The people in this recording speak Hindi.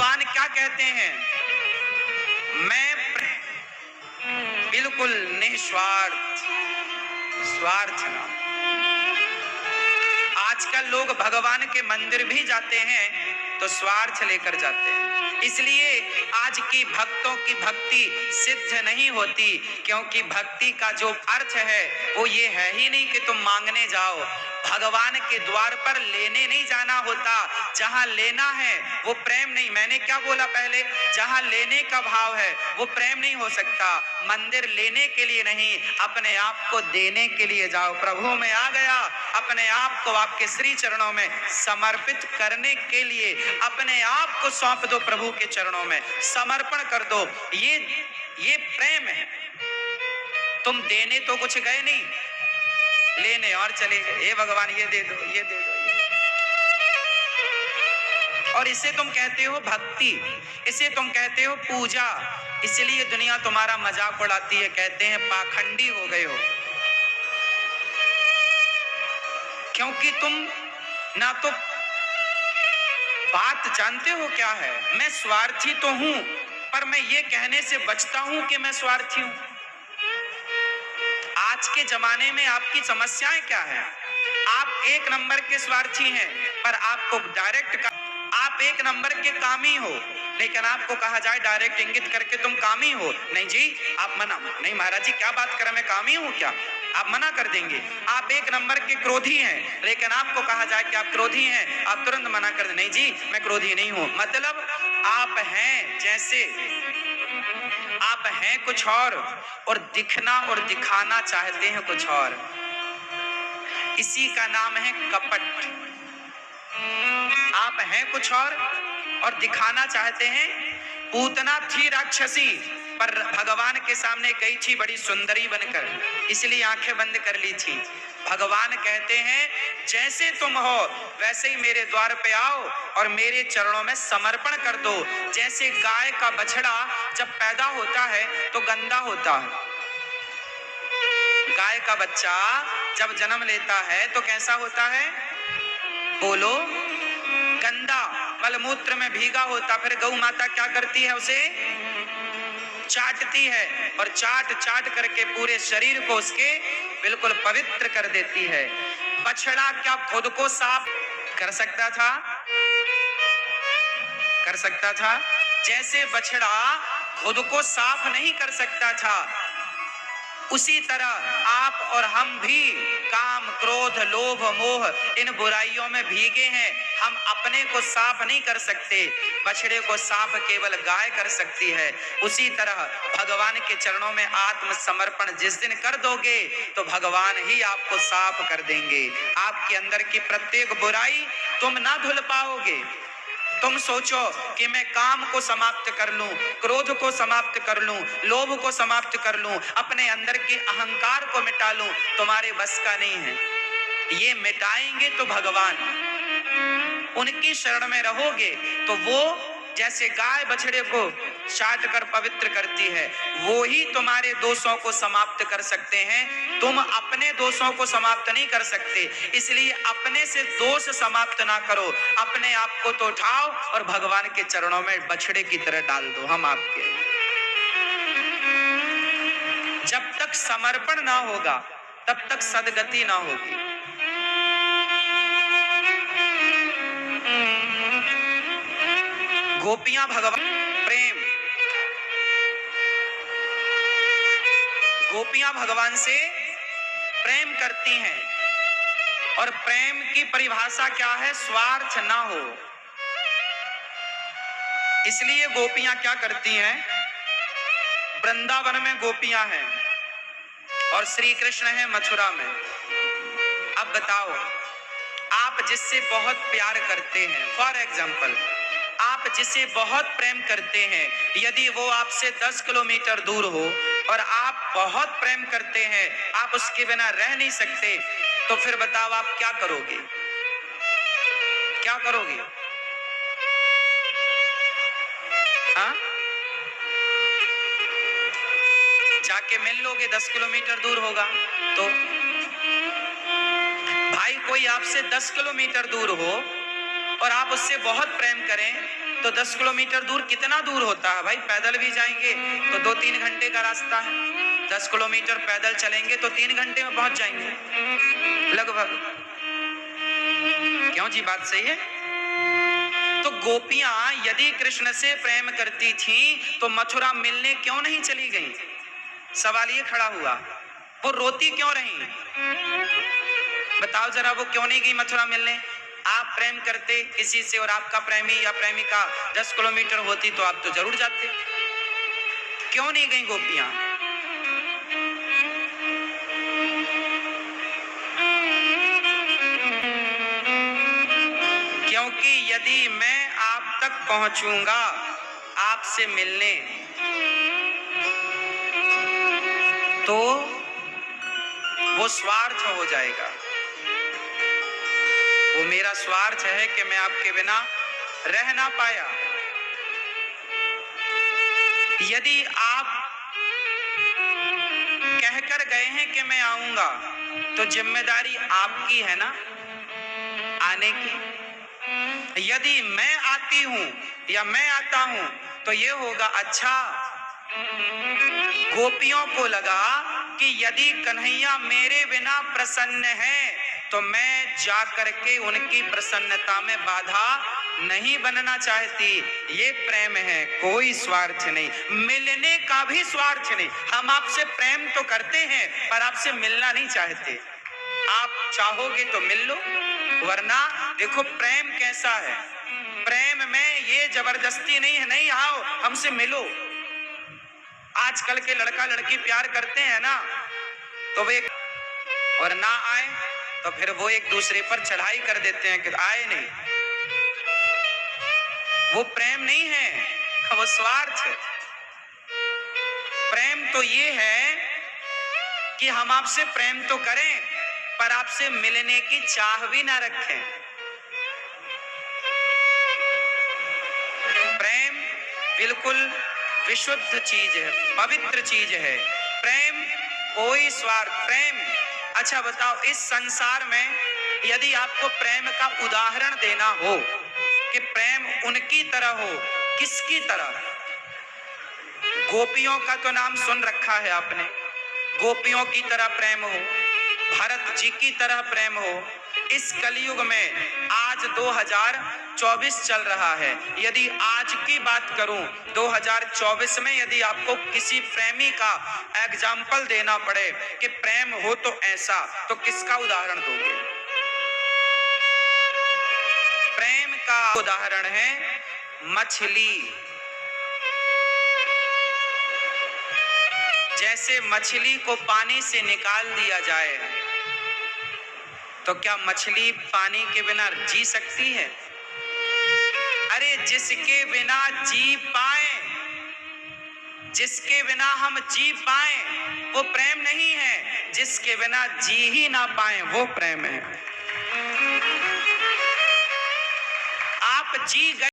भगवान क्या कहते हैं, मैं बिल्कुल निस्वार्थ, स्वार्थ ना। आजकल लोग भगवान के मंदिर भी जाते हैं तो स्वार्थ लेकर जाते हैं, इसलिए आज की भक्तों की भक्ति सिद्ध नहीं होती, क्योंकि भक्ति का जो अर्थ है वो ये है ही नहीं कि तुम मांगने जाओ। भगवान के द्वार पर लेने नहीं जाना होता, जहां लेना है वो प्रेम नहीं। मैंने क्या बोला पहले, जहां लेने का भाव है वो प्रेम नहीं हो सकता। मंदिर लेने के लिए नहीं, अपने आप को देने के लिए जाओ। प्रभु मैं आ गया, अपने आप को आपके श्री चरणों में समर्पित करने के लिए अपने आप को सौंप दो, प्रभु के चरणों में समर्पण कर दो। ये प्रेम है। तुम देने तो कुछ गए नहीं, लेने और चले गए, हे भगवान ये दे दो, ये दे दो, और इसे तुम कहते हो भक्ति, इसे तुम कहते हो पूजा। इसलिए दुनिया तुम्हारा मजाक उड़ाती है, कहते हैं पाखंडी हो गए हो, क्योंकि तुम ना तो बात जानते हो क्या है। मैं स्वार्थी तो हूं, पर मैं ये कहने से बचता हूं कि मैं स्वार्थी हूं। आज के जमाने में आपकी समस्याएं क्या है? आप एक नंबर के स्वार्थी हैं, पर आपको डायरेक्ट, आप एक नंबर के कामी हो, लेकिन आपको कहा जाए डायरेक्ट इंगित करके तुम कामी हो, नहीं जी आप मना, नहीं महाराज जी क्या बात करें, मैं कामी हूं क्या, आप मना कर देंगे। आप एक नंबर के क्रोधी हैं, लेकिन आपको कहा जाए कि आप क्रोधी हैं, आप तुरंत मना कर दें, नहीं जी मैं क्रोधी नहीं हूं। मतलब आप हैं जैसे, आप हैं कुछ और दिखना और दिखाना चाहते हैं कुछ और। इसी का नाम है कपट। आप हैं कुछ और दिखाना चाहते हैं। पूतना थी राक्षसी, पर भगवान के सामने गई थी बड़ी सुंदरी बनकर, इसलिए आंखें बंद कर ली थी। भगवान कहते हैं जैसे तुम हो वैसे ही मेरे द्वार पे आओ और मेरे चरणों में समर्पण कर दो। जैसे गाय का बछड़ा जब पैदा होता है तो गंदा होता है, गाय का बच्चा जब जन्म लेता है तो कैसा होता है, बोलो, गंदा, मलमूत्र में भीगा होता। फिर गौ माता क्या करती है, उसे चाटती है, और चाट चाट करके पूरे शरीर को उसके बिल्कुल पवित्र कर देती है। बछड़ा क्या खुद को साफ कर सकता था? कर सकता था? जैसे बछड़ा खुद को साफ नहीं कर सकता था, उसी तरह आप और हम भी काम, क्रोध, लोभ, मोह इन बुराइयों में भीगे हैं। हम अपने को साफ नहीं कर सकते, बछड़े को साफ केवल गाय कर सकती है। उसी तरह भगवान के चरणों में आत्मसमर्पण जिस दिन कर दोगे तो भगवान ही आपको साफ कर देंगे। आपके अंदर की प्रत्येक बुराई तुम ना धुल पाओगे। तुम सोचो कि मैं काम को समाप्त कर लूं, क्रोध को समाप्त कर लूं, लोभ को समाप्त कर लूं, अपने अंदर के अहंकार को मिटा लूं, तुम्हारे बस का नहीं है। ये मिटाएंगे तो भगवान, उनकी शरण में रहोगे तो वो जैसे गाय बछड़े को चाट कर पवित्र करती है, वो ही तुम्हारे दोषों को समाप्त कर सकते हैं। तुम अपने दोषों को समाप्त नहीं कर सकते, इसलिए अपने से दोष समाप्त ना करो, अपने आप को तो उठाओ और भगवान के चरणों में बछड़े की तरह डाल दो। हम आपके, जब तक समर्पण ना होगा तब तक सदगति ना होगी। गोपियां भगवान प्रेम, गोपियां भगवान से प्रेम करती हैं, और प्रेम की परिभाषा क्या है, स्वार्थ ना हो। इसलिए गोपियां क्या करती हैं, वृंदावन में गोपियां हैं और श्री कृष्ण है मथुरा में। अब बताओ, आप जिससे बहुत प्यार करते हैं, फॉर एग्जाम्पल आप जिसे बहुत प्रेम करते हैं, यदि वो आपसे 10 किलोमीटर दूर हो और आप बहुत प्रेम करते हैं, आप उसके बिना रह नहीं सकते, तो फिर बताओ आप क्या करोगे, क्या करोगे? हाँ, जाके मिल लोगे, 10 किलोमीटर दूर होगा तो। भाई कोई आपसे 10 किलोमीटर दूर हो और आप उससे बहुत प्रेम करें तो 10 किलोमीटर दूर कितना दूर होता है भाई, पैदल भी जाएंगे तो 2-3 घंटे का रास्ता है, 10 किलोमीटर पैदल चलेंगे तो 3 घंटे में पहुंच जाएंगे लगभग। क्यों जी, बात सही है? तो गोपियां यदि कृष्ण से प्रेम करती थी तो मथुरा मिलने क्यों नहीं चली गईं? सवाल ये खड़ा हुआ, वो रोती क्यों रही? बताओ जरा, वो क्यों नहीं गई मथुरा मिलने? आप प्रेम करते किसी से और आपका प्रेमी या प्रेमिका 10 किलोमीटर होती तो आप तो जरूर जाते। क्यों नहीं गई गोपियां? क्योंकि यदि मैं आप तक पहुंचूंगा आपसे मिलने तो वो स्वार्थ हो जाएगा। वो मेरा स्वार्थ है कि मैं आपके बिना रह ना पाया। यदि आप कहकर गए हैं कि मैं आऊंगा तो जिम्मेदारी आपकी है ना आने की। यदि मैं आती हूं या मैं आता हूं तो ये होगा, अच्छा गोपियों को लगा कि यदि कन्हैया मेरे बिना प्रसन्न है तो मैं जाकर के उनकी प्रसन्नता में बाधा नहीं बनना चाहती। ये प्रेम है, कोई स्वार्थ नहीं, मिलने का भी स्वार्थ नहीं। हम आपसे प्रेम तो करते हैं पर आपसे मिलना नहीं चाहते। आप चाहोगे तो मिल लो, वरना देखो प्रेम कैसा है। प्रेम में ये जबरदस्ती नहीं है, नहीं आओ हमसे मिलो। आजकल के लड़का लड़की प्यार करते हैं ना, तो वे और ना आए तो फिर वो एक दूसरे पर चढ़ाई कर देते हैं कि आए नहीं। वो प्रेम नहीं है, वो स्वार्थ है। प्रेम तो ये है कि हम आपसे प्रेम तो करें पर आपसे मिलने की चाह भी ना रखें। प्रेम बिल्कुल विशुद्ध चीज है, पवित्र चीज है। प्रेम कोई स्वार्थ, प्रेम। अच्छा बताओ, इस संसार में यदि आपको प्रेम का उदाहरण देना हो कि प्रेम उनकी तरह हो, किसकी तरह? गोपियों का तो नाम सुन रखा है आपने, गोपियों की तरह प्रेम हो, भरत जी की तरह प्रेम हो। इस कलयुग में आज 2024 चल रहा है, यदि आज की बात करूं 2024 में यदि आपको किसी प्रेमी का एग्जाम्पल देना पड़े कि प्रेम हो तो ऐसा, तो किसका उदाहरण दोगे? प्रेम का उदाहरण है मछली। जैसे मछली को पानी से निकाल दिया जाए तो क्या मछली पानी के बिना जी सकती है? अरे जिसके बिना जी पाए, जिसके बिना हम जी पाए वो प्रेम नहीं है, जिसके बिना जी ही ना पाए वो प्रेम है। आप जी गए